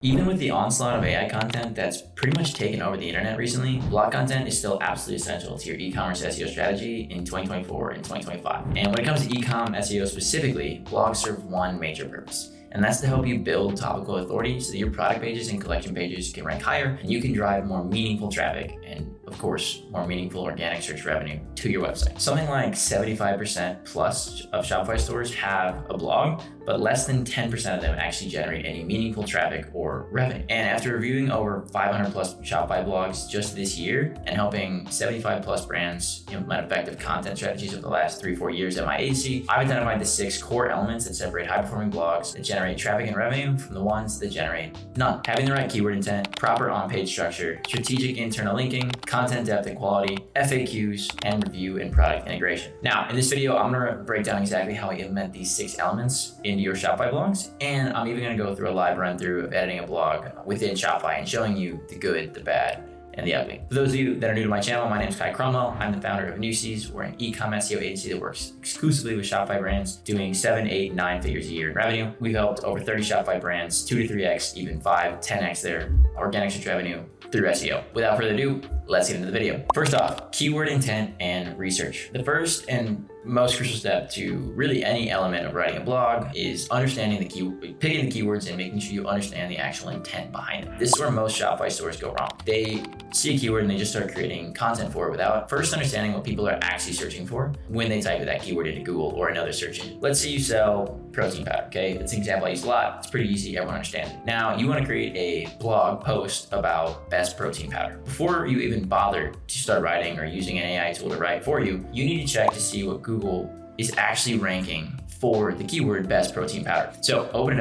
Even with the onslaught of AI content that's pretty much taken over the internet recently, blog content is still absolutely essential to your e-commerce SEO strategy in 2024 and 2025. And when it comes to e-com SEO specifically, blogs serve one major purpose, and that's to help you build topical authority so that your product pages and collection pages can rank higher and you can drive more meaningful traffic and, of course, more meaningful organic search revenue to your website. Something like 75% plus of Shopify stores have a blog, but less than 10% of them actually generate any meaningful traffic or revenue. And after reviewing over 500 plus Shopify blogs just this year and helping 75 plus brands implement effective content strategies over the last 3-4 years at my agency, I've identified the 6 core elements that separate high-performing blogs that generate traffic and revenue from the ones that generate none. Having the right keyword intent, proper on-page structure, strategic internal linking, content depth and quality, FAQs, and review and product integration. Now, in this video, I'm gonna break down exactly how I implement these 6 elements into your Shopify blogs, and I'm even gonna go through a live run through of editing a blog within Shopify and showing you the good, the bad, and the ugly. For those of you that are new to my channel, my name is Cromwell. I'm the founder of Newsies. We're an e-commerce SEO agency that works exclusively with Shopify brands, doing 7, 8, 9 figures a year in revenue. We've helped over 30 Shopify brands 2 to 3x, even 5, 10x their organic search revenue through SEO. Without further ado, let's get into the video. First off, keyword intent and research. The first and most crucial step to really any element of writing a blog is understanding picking the keywords and making sure you understand the actual intent behind it. This is where most Shopify stores go wrong. They see a keyword and they just start creating content for it without first understanding what people are actually searching for when they type that keyword into Google or another search engine. Let's say you sell protein powder, okay? That's an example I use a lot. It's pretty easy, everyone understands it. Now, you wanna create a blog post about best protein powder. Before you even bother to start writing or using an AI tool to write for you, you need to check to see what Google is actually ranking for the keyword best protein powder. So open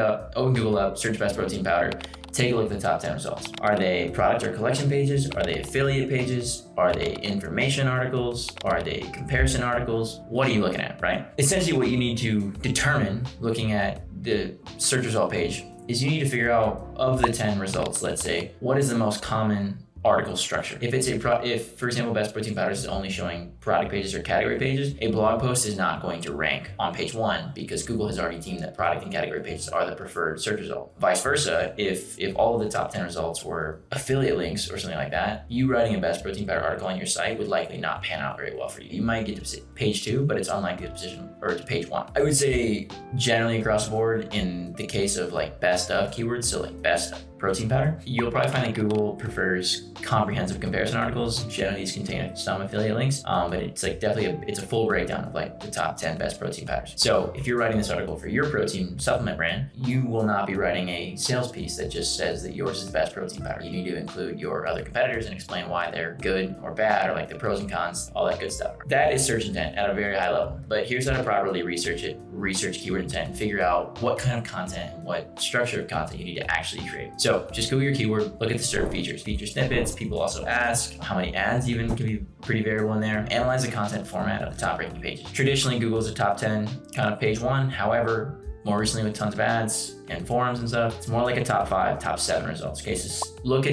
Google up, search best protein powder, take a look at the top 10 results. Are they product or collection pages? Are they affiliate pages? Are they information articles? Are they comparison articles? What are you looking at, right? Essentially what you need to determine looking at the search result page is you need to figure out, of the 10 results, let's say, what is the most common article structure. If for example, best protein powders is only showing product pages or category pages, a blog post is not going to rank on page 1 because Google has already deemed that product and category pages are the preferred search result. Vice versa, if all of the top 10 results were affiliate links or something like that, you writing a best protein powder article on your site would likely not pan out very well for you. You might get to page 2, but it's unlikely to position or to page 1. I would say generally across the board, in the case of like best of keywords, so like best protein powder, you'll probably find that Google prefers comprehensive comparison articles. Generally, these contain some affiliate links, but it's like definitely it's a full breakdown of like the top 10 best protein powders. So if you're writing this article for your protein supplement brand, you will not be writing a sales piece that just says that yours is the best protein powder. You need to include your other competitors and explain why they're good or bad, or like the pros and cons, all that good stuff. That is search intent at a very high level. But here's how to properly research it. Research keyword intent and figure out what kind of content and what structure of content you need to actually create. So just Google your keyword, look at the search features, feature snippets. People also ask how many ads even can be pretty variable in there. Analyze the content format of the top ranking pages. Traditionally, Google's a top 10 kind of page 1. However, more recently with tons of ads and forums and stuff, it's more like a top 5, top 7 results. Okay, so look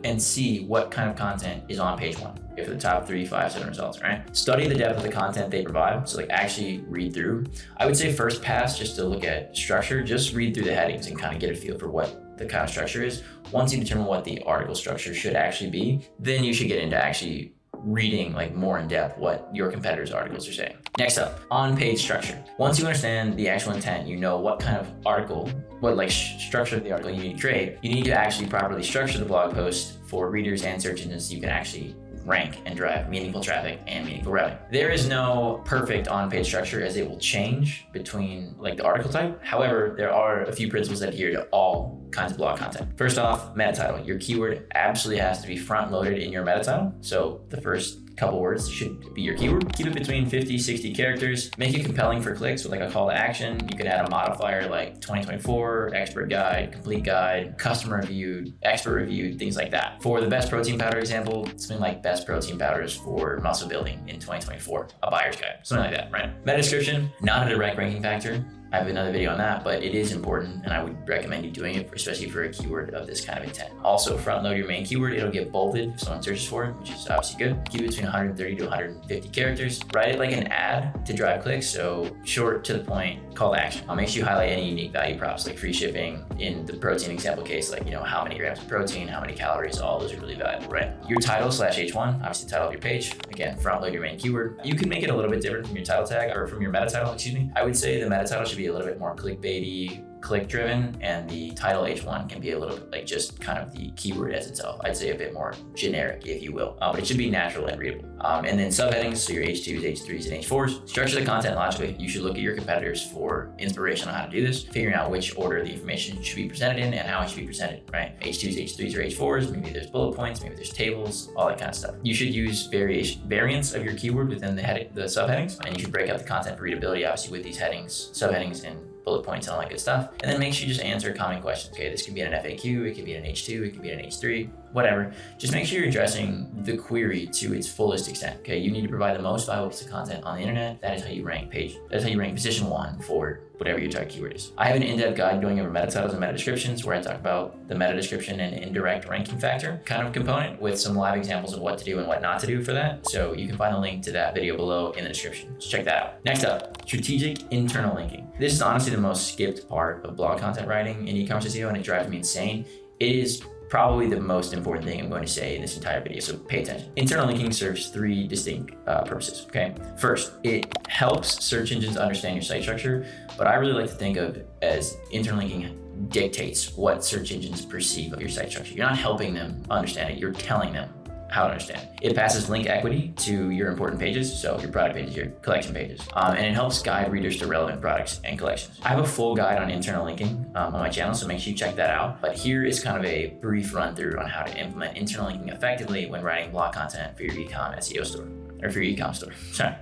and see what kind of content is on page 1. If the top 3, 5, 7 results, right? Study the depth of the content they provide. So like actually read through. I would say first pass, just to look at structure, just read through the headings and kind of get a feel for what the kind of structure is. Once you determine what the article structure should actually be, then you should get into actually reading like more in depth what your competitors' articles are saying. Next up, on-page structure. Once you understand the actual intent, you know what kind of article, what like structure of the article you need to create, you need to actually properly structure the blog post for readers and search engines so you can actually rank and drive meaningful traffic and meaningful revenue. There is no perfect on-page structure as it will change between like the article type. However, there are a few principles that adhere to all kinds of blog content. First off, meta title. Your keyword absolutely has to be front loaded in your meta title. So the first couple words should be your keyword. Keep it between 50, 60 characters. Make it compelling for clicks with like a call to action. You could add a modifier like 2024, expert guide, complete guide, customer reviewed, expert reviewed, things like that. For the best protein powder example, something like best protein powders for muscle building in 2024, a buyer's guide, something like that, right? Meta description, not a direct ranking factor. I have another video on that, but it is important and I would recommend you doing it, especially for a keyword of this kind of intent. Also, front load your main keyword. It'll get bolded if someone searches for it, which is obviously good. Keep it between 130 to 150 characters. Write it like an ad to drive clicks, so short, to the point, call to action. Make sure you highlight any unique value props like free shipping. In the protein example case, like, how many grams of protein, how many calories, all those are really valuable, right? Your title /H1, obviously the title of your page. Again, front load your main keyword. You can make it a little bit different from your title tag or from your meta title, excuse me. I would say the meta title should be a little bit more clickbaity, click driven, and the title H1 can be a little bit like just kind of the keyword as itself. I'd say a bit more generic, if you will, but it should be natural and readable. And then subheadings, so your H2s, H3s, and H4s. Structure the content logically. You should look at your competitors for inspiration on how to do this, figuring out which order the information should be presented in and how it should be presented, right? H2s, H3s, or H4s, maybe there's bullet points, maybe there's tables, all that kind of stuff. You should use variants of your keyword within the subheadings, and you should break up the content for readability, obviously, with these headings, subheadings, and bullet points and all that good stuff. And then make sure you just answer common questions. Okay, this could be in an FAQ, it could be in an H2, it could be in an H3, whatever. Just make sure you're addressing the query to its fullest extent. Okay, you need to provide the most valuable piece of content on the internet. That is how you rank That's how you rank position 1 for whatever your target keyword is. I have an in-depth guide going over meta titles and meta descriptions where I talk about the meta description and indirect ranking factor kind of component with some live examples of what to do and what not to do for that. So you can find a link to that video below in the description. So check that out. Next up, strategic internal linking. This is honestly the most skipped part of blog content writing in e-commerce SEO, and it drives me insane. It is probably the most important thing I'm going to say in this entire video, so pay attention. Internal linking serves 3 distinct purposes, okay? First, it helps search engines understand your site structure, but I really like to think of as internal linking dictates what search engines perceive of your site structure. You're not helping them understand it, you're telling them how to understand. It passes link equity to your important pages, so your product pages, your collection pages, and it helps guide readers to relevant products and collections. I have a full guide on internal linking on my channel, so make sure you check that out. But here is kind of a brief run through on how to implement internal linking effectively when writing blog content for your e-com SEO store. Or for your e-com store, sorry.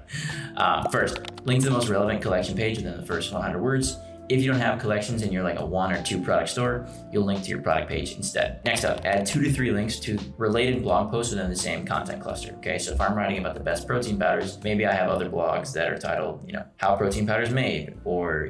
First, link to the most relevant collection page within the first 100 words. If you don't have collections and you're like a 1 or 2 product store, you'll link to your product page instead. Next up, add 2 to 3 links to related blog posts within the same content cluster. Okay, so if I'm writing about the best protein powders, maybe I have other blogs that are titled, how protein powder is made, or,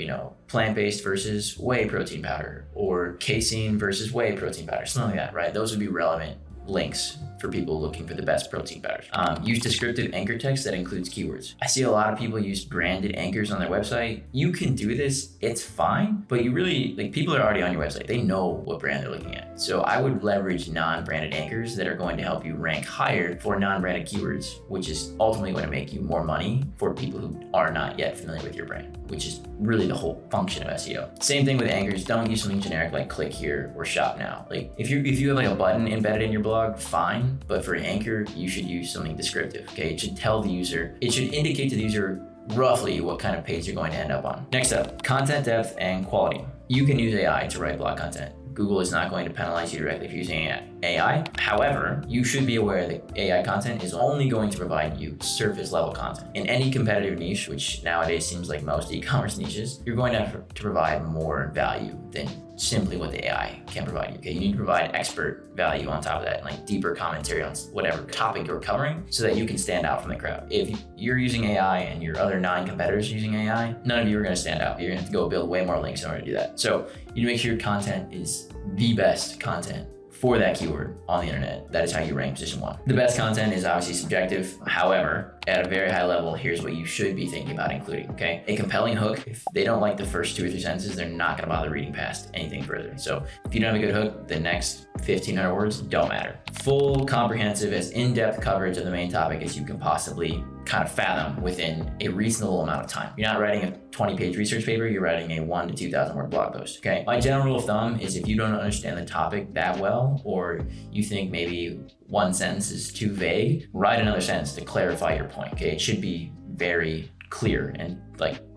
plant-based versus whey protein powder, or casein versus whey protein powder, something like that, right? Those would be relevant links for people looking for the best protein powders. Use descriptive anchor text that includes keywords. I see a lot of people use branded anchors on their website. You can do this, it's fine, but you really, people are already on your website. They know what brand they're looking at. So I would leverage non-branded anchors that are going to help you rank higher for non-branded keywords, which is ultimately going to make you more money for people who are not yet familiar with your brand, which is really the whole function of SEO. Same thing with anchors. Don't use something generic like click here or shop now. If you have a button embedded in your blog, fine. But for an anchor, you should use something descriptive, okay? It should tell the user, it should indicate to the user roughly what kind of page you're going to end up on. Next up, content depth and quality. You can use AI to write blog content. Google is not going to penalize you directly for using AI. However, you should be aware that AI content is only going to provide you surface level content. In any competitive niche, which nowadays seems like most e-commerce niches, you're going to have to provide more value than simply what the AI can provide you. Okay, you need to provide expert value on top of that, like deeper commentary on whatever topic you're covering, so that you can stand out from the crowd. If you're using AI and your other 9 competitors using AI, none of you are going to stand out. You're going to have to go build way more links in order to do that. So you need to make sure your content is the best content for that keyword on the internet. That is how you rank position 1. The best content is obviously subjective. However, at a very high level, here's what you should be thinking about including, okay? A compelling hook. If they don't like the first 2 or 3 sentences, they're not gonna bother reading past anything further. So if you don't have a good hook, the next 1,500 words don't matter. Full, comprehensive, as in-depth coverage of the main topic as you can possibly kind of fathom within a reasonable amount of time. You're not writing a 20-page research paper, you're writing a 1,000 to 2,000 word blog post, okay? My general rule of thumb is if you don't understand the topic that well, or you think maybe 1 sentence is too vague, write another sentence to clarify your point, okay? It should be very clear and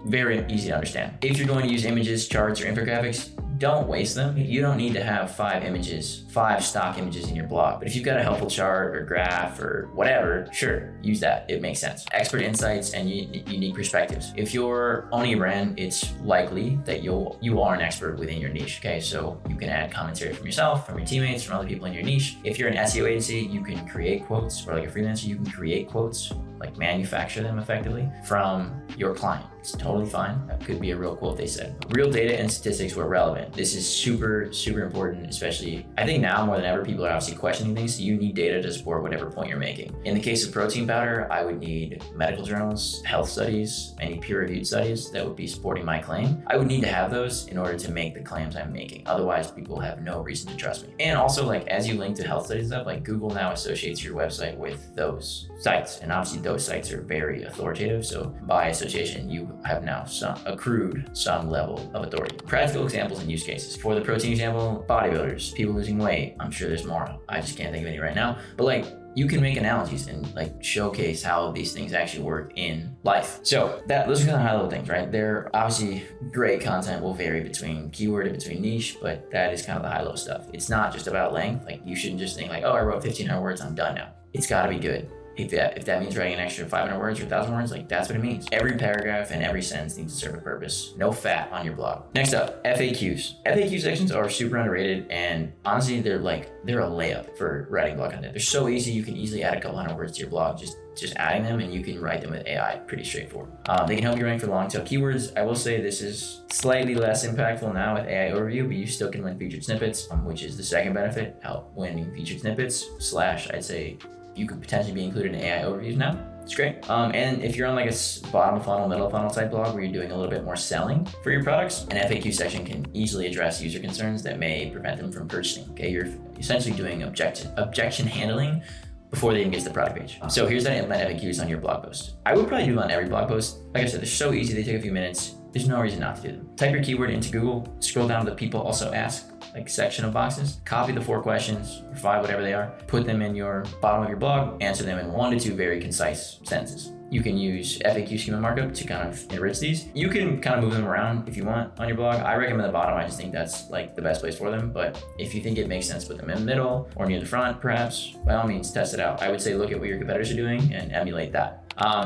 very easy to understand. If you're going to use images, charts, or infographics, don't waste them. You don't need to have 5 images, 5 stock images in your blog. But if you've got a helpful chart or graph or whatever, sure, use that. It makes sense. Expert insights and unique perspectives. If you're owning a brand, it's likely that you are an expert within your niche, okay? So you can add commentary from yourself, from your teammates, from other people in your niche. If you're an SEO agency, you can create quotes, or like a freelancer, you can create quotes like manufacture them effectively from your client. It's totally fine. That could be a real quote they said. Real data and statistics were relevant. This is super, super important, especially I think now more than ever, people are obviously questioning things. So you need data to support whatever point you're making. In the case of protein powder, I would need medical journals, health studies, any peer-reviewed studies that would be supporting my claim. I would need to have those in order to make the claims I'm making. Otherwise, people have no reason to trust me. And also, like, as you link to health studies and stuff, like Google now associates your website with those sites. And obviously those sites are very authoritative. So by association, you have now accrued some level of authority. Practical examples and use cases. For the protein example, bodybuilders, people losing weight. I'm sure there's more. I just can't think of any right now. But like, you can make analogies and like showcase how these things actually work in life. So those are kind of high level things, right? They're obviously great content will vary between keyword and between niche, but that is kind of the high level stuff. It's not just about length. Like you shouldn't just think like, oh, I wrote 1,500 words, I'm done now. It's gotta be good. If that means writing an extra 500 words or 1,000 words, like that's what it means. Every paragraph and every sentence needs to serve a purpose. No fat on your blog. Next up, FAQs. FAQ sections are super underrated, and honestly, they're a layup for writing blog content. They're so easy. You can easily add a couple hundred words to your blog, just adding them, and you can write them with AI. Pretty straightforward. They can help you rank for long tail keywords. I will say this is slightly less impactful now with AI overview, but you still can win featured snippets, which is the second benefit. Help winning featured snippets / I'd say you could potentially be included in AI overviews now. It's great. And if you're on like a bottom of funnel, middle of funnel type blog where you're doing a little bit more selling for your products, an FAQ section can easily address user concerns that may prevent them from purchasing. Okay, you're essentially doing objection handling before they even get to the product page. So here's how to implement FAQs on your blog post. I would probably do them on every blog post. Like I said, they're so easy, they take a few minutes. There's no reason not to do them. Type your keyword into Google, scroll down to the people also ask like section of boxes, copy the 4 questions or 5, whatever they are, put them in your bottom of your blog, answer them in 1 to 2 very concise sentences. You can use FAQ schema markup to kind of enrich these. You can kind of move them around if you want on your blog. I recommend the bottom. I just think that's like the best place for them. But if you think it makes sense to put them in the middle or near the front, perhaps, by all means, test it out. I would say look at what your competitors are doing and emulate that.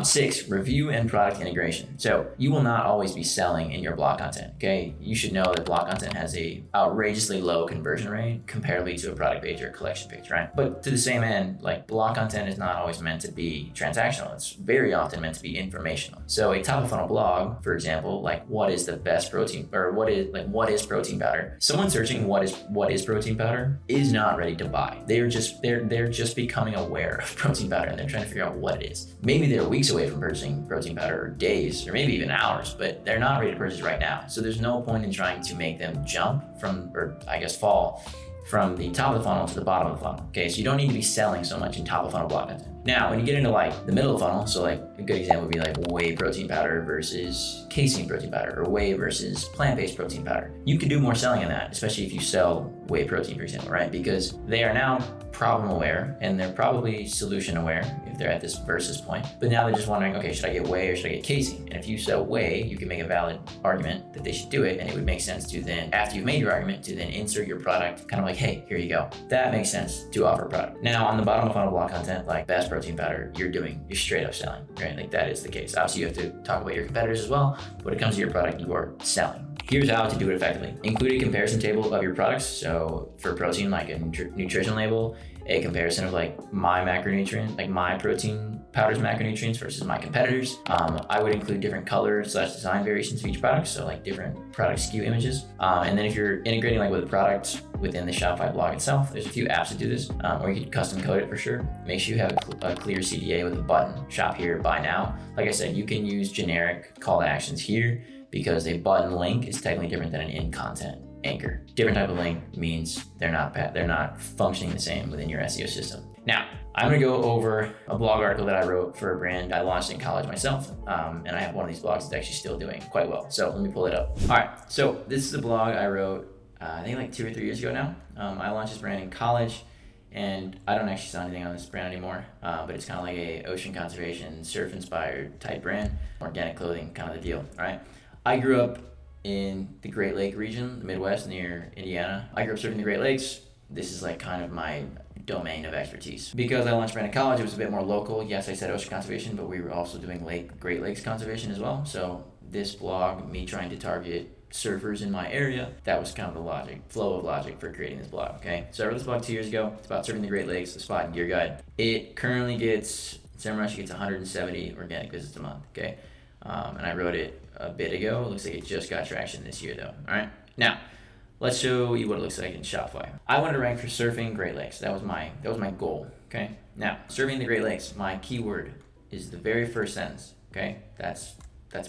6, review and product integration. So you will not always be selling in your blog content, okay? You should know that blog content has a outrageously low conversion rate comparatively to a product page or a collection page, right? But to the same end, like blog content is not always meant to be transactional. It's very often meant to be informational. So a top of funnel blog, for example, like what is the best protein, or what is protein powder? Someone searching what is protein powder is not ready to buy. They're just becoming aware of protein powder and they're trying to figure out what it is. Maybe they're weeks away from purchasing protein powder, or days, or maybe even hours, but they're not ready to purchase right now. So there's no point in trying to make them jump from, or I guess fall from the top of the funnel to the bottom of the funnel. Okay, so you don't need to be selling so much in top of funnel blog content. Now, when you get into like the middle of the funnel, so like a good example would be like whey protein powder versus casein protein powder, or whey versus plant-based protein powder. You can do more selling in that, especially if you sell whey protein, for example, right? Because they are now problem aware and they're probably solution aware if they're at this versus point. But now they're just wondering, okay, should I get whey or should I get casein? And if you sell whey, you can make a valid argument that they should do it. And it would make sense to then, after you've made your argument, to then insert your product, kind of like, hey, here you go. That makes sense to offer a product. Now on the bottom of funnel blog content, like best protein powder, you're straight up selling, right? Like that is the case. Obviously you have to talk about your competitors as well. But when it comes to your product, you are selling. Here's how to do it effectively. Include a comparison table of your products. So for protein, like a nutrition label, a comparison of like my macronutrient, like my protein powder's macronutrients versus my competitors. I would include different color / design variations of each product. So like different product SKU images. And then if you're integrating like with a product within the Shopify blog itself, there's a few apps that do this, or you can custom code it for sure. Make sure you have a clear CTA with a button, shop here, buy now. Like I said, you can use generic call to actions here because a button link is technically different than an in-content anchor. Different type of link means they're not functioning the same within your SEO system. Now, I'm gonna go over a blog article that I wrote for a brand I launched in college myself. And I have one of these blogs that's actually still doing quite well. So let me pull it up. All right, so this is a blog I wrote, I think like 2 or 3 years ago now. I launched this brand in college and I don't actually sell anything on this brand anymore, but it's kind of like a ocean conservation, surf inspired type brand, organic clothing kind of the deal, all right? I grew up in the Great Lake region, the Midwest near Indiana. I grew up surfing the Great Lakes. This is like kind of my domain of expertise. Because I launched brand in college, it was a bit more local. Yes, I said ocean conservation, but we were also doing Great Lakes conservation as well. So this blog, me trying to target surfers in my area, that was kind of the flow of logic for creating this blog, okay? So I wrote this blog 2 years ago. It's about surfing the Great Lakes, a spot and gear guide. It currently gets SEMrush gets 170 organic visits a month, okay? And I wrote it a bit ago. It looks like it just got traction this year though, all right? Now, let's show you what it looks like in Shopify. I wanted to rank for surfing Great Lakes. That was my goal, okay? Now, surfing the Great Lakes, my keyword is the very first sentence, okay? That's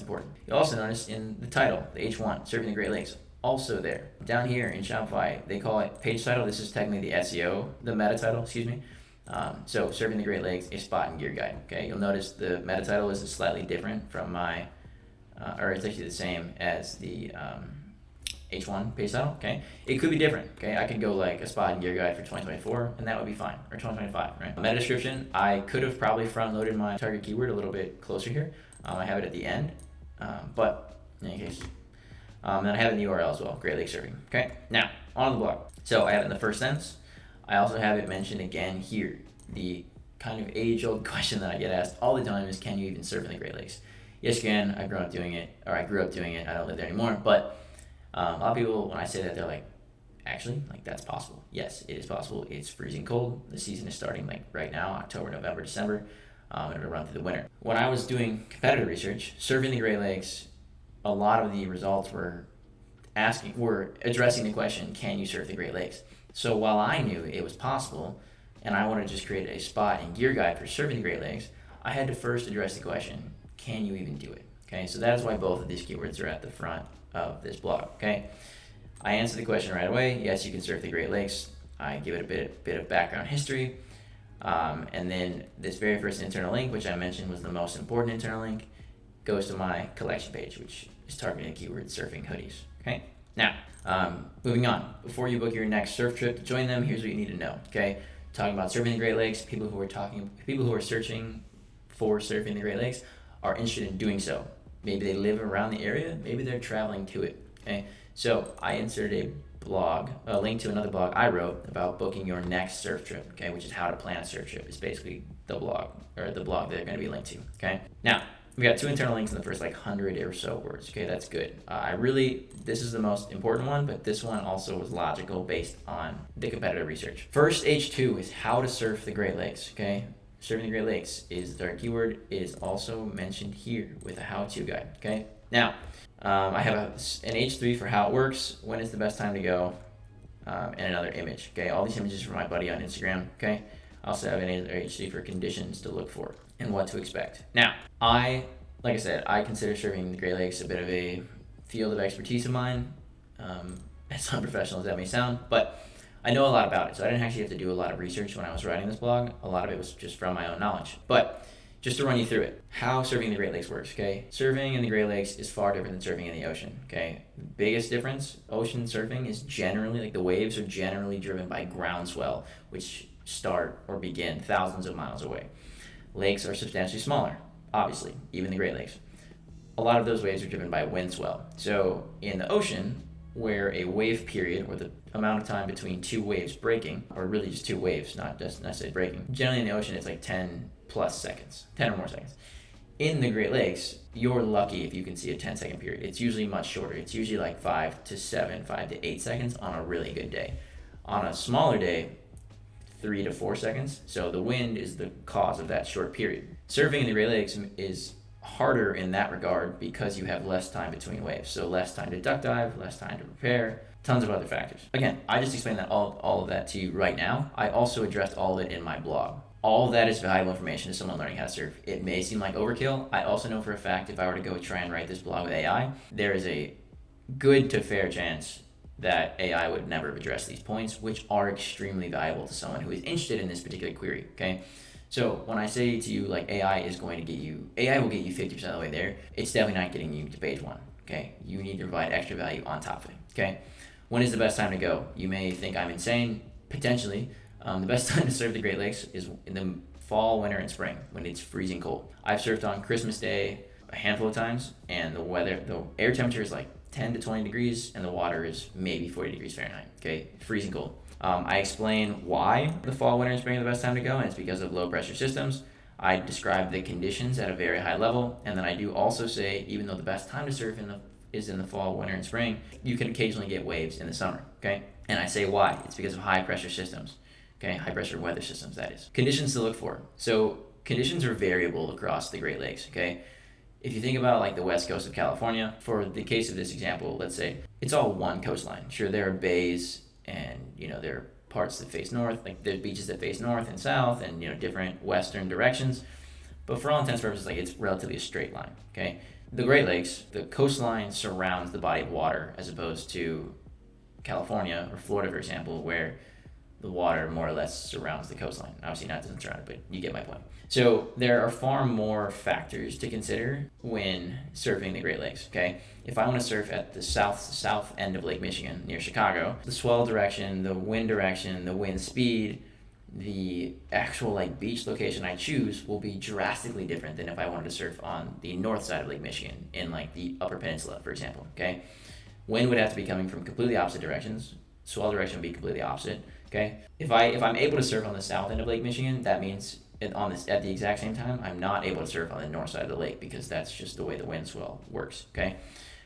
important. You'll also notice in the title, the H1, surfing the Great Lakes, also there. Down here in Shopify, they call it page title. This is technically the SEO, the meta title, excuse me. So surfing the Great Lakes, a spot and gear guide, okay? You'll notice the meta title is slightly different from my, or it's actually the same as the H1 page title, okay? It could be different, okay? I could go like a spot and gear guide for 2024, and that would be fine, or 2025, right? Meta description, I could have probably front-loaded my target keyword a little bit closer here. I have it at the end, but in any case, then I have it in the URL as well, Great Lake Surfing, okay? Now, on the blog. So I have it in the first sentence. I also have it mentioned again here. The kind of age-old question that I get asked all the time is, can you even surf in the Great Lakes? Yes, you can. I grew up doing it. I don't live there anymore, but a lot of people, when I say that, they're like, actually, like that's possible. Yes, it is possible. It's freezing cold. The season is starting like right now, October, November, December, and it'll run through the winter. When I was doing competitor research, surfing the Great Lakes, a lot of the results were addressing the question, can you surf the Great Lakes? So while I knew it was possible, and I wanted to just create a spot and gear guide for surfing the Great Lakes, I had to first address the question, can you even do it? Okay, so that is why both of these keywords are at the front of this blog, okay? I answered the question right away. Yes, you can surf the Great Lakes. I give it a bit of background history. And then this very first internal link, which I mentioned was the most important internal link, goes to my collection page, which is targeting keyword surfing hoodies, okay? Now, moving on. Before you book your next surf trip to join them, here's what you need to know, okay? Talking about surfing the Great Lakes, people who are searching for surfing the Great Lakes are interested in doing so. Maybe they live around the area, maybe they're traveling to it, okay? So I inserted a link to another blog I wrote about booking your next surf trip, okay, which is how to plan a surf trip. It's basically the blog they're going to be linked to, okay? Now, we got 2 internal links in the first 100 or so words, okay? That's good. This is the most important one, but this one also was logical based on the competitor research. First H2 is how to surf the Great Lakes, okay? Surfing the Great Lakes is the target keyword. It is also mentioned here with a how-to guide, okay? Now, I have an H3 for how it works, when is the best time to go, and another image, okay? All these images from my buddy on Instagram, okay? I also have an H3 for conditions to look for and what to expect. Now, like I said, I consider surfing the Great Lakes a bit of a field of expertise of mine, as unprofessional as that may sound, but I know a lot about it, so I didn't actually have to do a lot of research when I was writing this blog. A lot of it was just from my own knowledge. But just to run you through it, how surfing the Great Lakes works, okay? Surfing in the Great Lakes is far different than surfing in the ocean, okay? The biggest difference, ocean surfing is generally, the waves are generally driven by groundswell, which start or begin thousands of miles away. Lakes are substantially smaller, obviously, even the Great Lakes. A lot of those waves are driven by wind swell. So in the ocean, where a wave period, or the amount of time between 2 waves breaking, or really just 2 waves, not just necessarily breaking, generally in the ocean it's 10 plus seconds, 10 or more seconds. In the Great Lakes, you're lucky if you can see a 10-second period. It's usually much shorter. It's usually 5 to 7, 5 to 8 seconds on a really good day. On a smaller day, 3 to 4 seconds. So the wind is the cause of that short period. Surfing in the Great Lakes is harder in that regard because you have less time between waves. So less time to duck dive, less time to prepare, tons of other factors. Again, I just explained all of that to you right now. I also addressed all of it in my blog. All of that is valuable information to someone learning how to surf. It may seem like overkill. I also know for a fact if I were to go try and write this blog with AI, there is a good to fair chance that AI would never have addressed these points, which are extremely valuable to someone who is interested in this particular query, okay? So when I say to you, AI will get you 50% of the way there, it's definitely not getting you to page 1, okay? You need to provide extra value on top of it, okay? When is the best time to go? You may think I'm insane, potentially. The best time to surf the Great Lakes is in the fall, winter, and spring when it's freezing cold. I've surfed on Christmas Day a handful of times, and the air temperature is 10 to 20 degrees, and the water is maybe 40 degrees Fahrenheit, okay? Freezing cold. I explain why the fall, winter, and spring are the best time to go, and it's because of low pressure systems. I describe the conditions at a very high level, and then I do also say, even though the best time to surf is in the fall, winter, and spring, you can occasionally get waves in the summer, okay? And I say why. It's because of high pressure systems, okay? High pressure weather systems, that is. Conditions to look for. So conditions are variable across the Great Lakes, okay? If you think about like the west coast of California, for the case of this example, let's say it's all one coastline. Sure, there are bays and, there are parts that face north, like there's beaches that face north and south and, different western directions. But for all intents and purposes, like it's relatively a straight line, okay? The Great Lakes, the coastline surrounds the body of water as opposed to California or Florida, for example, where the water more or less surrounds the coastline. Obviously not doesn't surround it, but you get my point. So there are far more factors to consider when surfing the Great Lakes, okay? If I want to surf at the south end of Lake Michigan near Chicago, the swell direction, the wind speed, the actual like beach location I choose will be drastically different than if I wanted to surf on the north side of Lake Michigan in like the Upper Peninsula, for example, okay? Wind would have to be coming from completely opposite directions. Swell direction would be completely opposite, okay? If I'm able to surf on the south end of Lake Michigan, that means at the exact same time, I'm not able to surf on the north side of the lake because that's just the way the wind swell works, okay?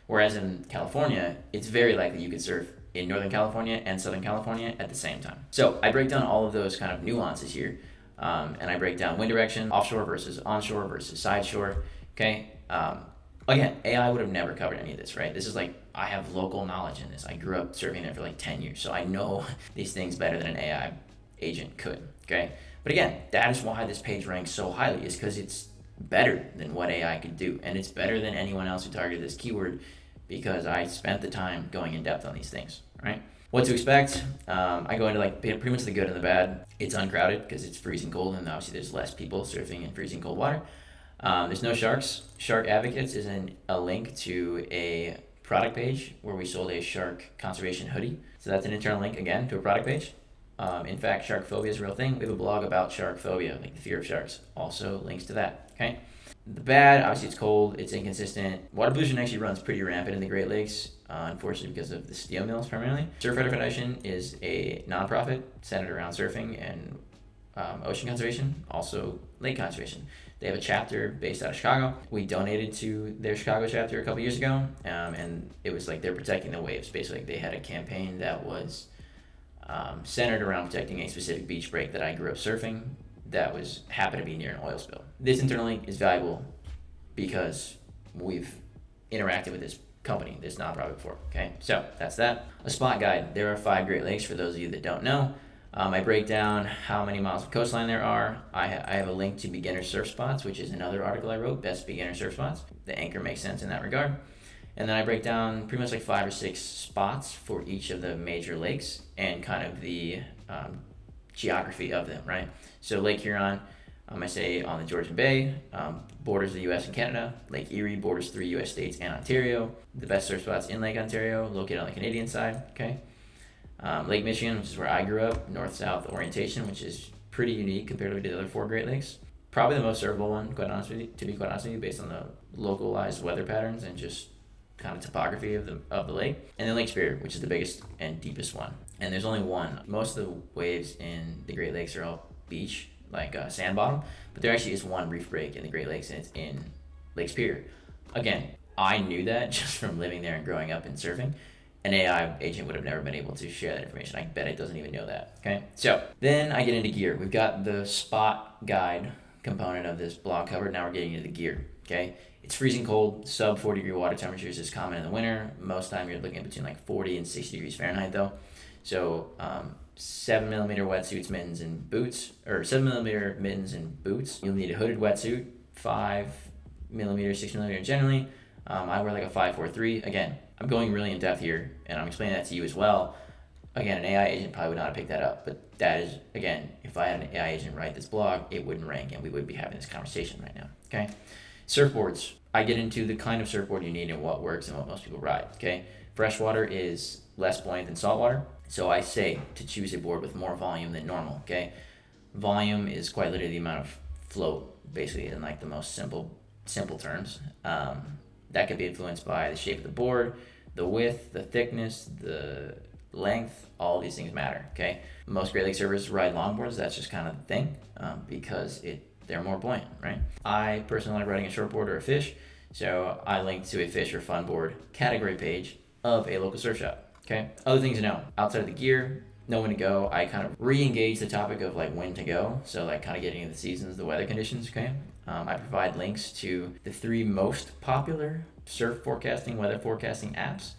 Whereas in California, it's very likely you could surf in Northern California and Southern California at the same time. So I break down all of those kind of nuances here, and I break down wind direction, offshore versus onshore versus side shore, okay? Again, AI would have never covered any of this, right? This is like, I have local knowledge in this. I grew up surfing there for like 10 years, so I know these things better than an AI agent could, okay? But again, that is why this page ranks so highly, is because it's better than what AI could do, and it's better than anyone else who targeted this keyword because I spent the time going in depth on these things, right? What to expect? I go into like pretty much the good and the bad. It's uncrowded because it's freezing cold, and obviously there's less people surfing in freezing cold water. There's no sharks. Shark Advocates is a link to a product page where we sold a shark conservation hoodie. So that's an internal link, again, to a product page. In fact, shark phobia is a real thing. We have a blog about shark phobia, like the fear of sharks. Also links to that, okay? The bad, obviously it's cold, it's inconsistent. Water pollution actually runs pretty rampant in the Great Lakes, unfortunately because of the steel mills primarily. Surfrider Foundation is a nonprofit centered around surfing and ocean conservation, also lake conservation. They have a chapter based out of Chicago. We donated to their Chicago chapter a couple years ago, and it was like they're protecting the waves. Basically, they had a campaign that was centered around protecting a specific beach break that I grew up surfing that happened to be near an oil spill. This internal link is valuable because we've interacted with this company, this nonprofit before, okay? So that's that. A spot guide. There are 5 Great Lakes for those of you that don't know. I break down how many miles of coastline there are. I have a link to beginner surf spots, which is another article I wrote, best beginner surf spots. The anchor makes sense in that regard. And then I break down pretty much like 5 or 6 spots for each of the major lakes and kind of the geography of them, right? So Lake Huron, I say on the Georgian Bay, borders the U.S. and Canada. Lake Erie borders 3 U.S. states and Ontario. The best surf spots in Lake Ontario, located on the Canadian side, okay? Lake Michigan, which is where I grew up, north-south orientation, which is pretty unique compared to the other 4 Great Lakes. Probably the most surfable one, to be quite honest with you, based on the localized weather patterns and just kind of topography of the lake. And then Lake Superior, which is the biggest and deepest one. And there's only one. Most of the waves in the Great Lakes are all beach, like sand bottom, but there actually is one reef break in the Great Lakes, and it's in Lake Superior. Again, I knew that just from living there and growing up and surfing. An AI agent would have never been able to share that information. I bet it doesn't even know that, okay? So then I get into gear. We've got the spot guide component of this blog covered. Now we're getting into the gear, okay? It's freezing cold. Sub 40 degree water temperatures is common in the winter. Most time you're looking at between like 40 and 60 degrees Fahrenheit though. So 7mm wetsuits, mittens, and boots, or 7mm mittens and boots. You'll need a hooded wetsuit, 5mm, 6mm generally. I wear like a 543. Again, I'm going really in depth here, and I'm explaining that to you as well. Again, an AI agent probably would not have picked that up, but that is, again, if I had an AI agent write this blog, it wouldn't rank, and we would be having this conversation right now, okay? Surfboards. I get into the kind of surfboard you need and what works and what most people ride, okay? Freshwater is less buoyant than saltwater, so I say to choose a board with more volume than normal, okay? Volume is quite literally the amount of float, basically, in like the most simple terms. That could be influenced by the shape of the board, the width, the thickness, the length. All these things matter, okay? Most Great Lakes surfers ride longboards. That's just kind of the thing because they're more buoyant, right? I personally like riding a shortboard or a fish, so I link to a fish or fun board category page of a local surf shop, okay? Other things to know. Outside of the gear, know when to go, I kind of re-engage the topic of like when to go. So like kind of getting into the seasons, the weather conditions, okay? I provide links to the 3 most popular surf forecasting, weather forecasting apps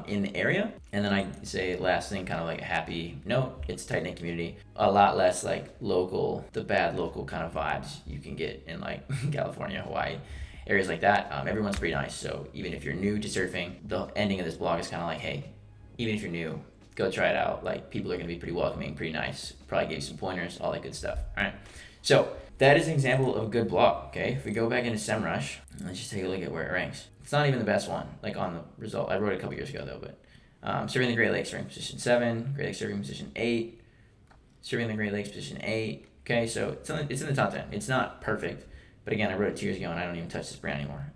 in the area. And then I say last thing, kind of like a happy note, it's a tight-knit community. A lot less like the bad local kind of vibes you can get in like California, Hawaii, areas like that. Everyone's pretty nice. So even if you're new to surfing, the ending of this blog is kind of like, hey, even if you're new, go try it out. Like, people are going to be pretty welcoming, pretty nice, probably give you some pointers, all that good stuff. All right. So that is an example of a good blog. Okay. If we go back into SEMrush, let's just take a look at where it ranks. It's not even the best one, like on the result. I wrote it a couple years ago though, but Serving the Great Lakes ranked position 7, Great Lakes Surfing position 8, Serving the Great Lakes position 8. Okay, so it's in the top 10. It's not perfect, but again, I wrote it 2 years ago and I don't even touch this brand anymore.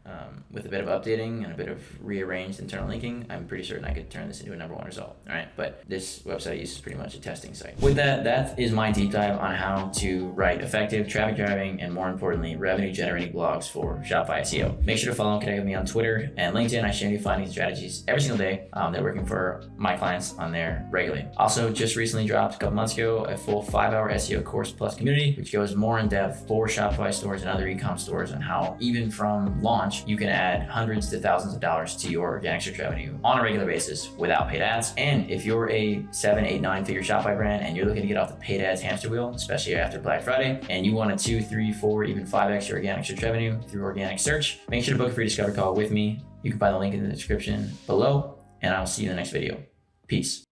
With a bit of updating and a bit of rearranged internal linking, I'm pretty certain I could turn this into a #1 result. All right, but this website I use is pretty much a testing site. With that is my deep dive on how to write effective traffic driving and, more importantly, revenue generating blogs for Shopify SEO. Make sure to follow and connect with me on Twitter and LinkedIn. I share new findings and strategies every single day that are working for my clients on there regularly. Also, just recently dropped a couple months ago a full 5-hour SEO course plus community, which goes more in depth for Shopify stores and other e-com stores on how even from launch you can add hundreds to thousands of dollars to your organic search revenue on a regular basis without paid ads. And if you're a 7, 8, 9 figure Shopify brand and you're looking to get off the paid ads hamster wheel, especially after Black Friday, and you want a 2, 3, 4, even 5x your organic search revenue through organic search, make sure to book a free discovery call with me. You can find the link in the description below, and I'll see you in the next video. Peace.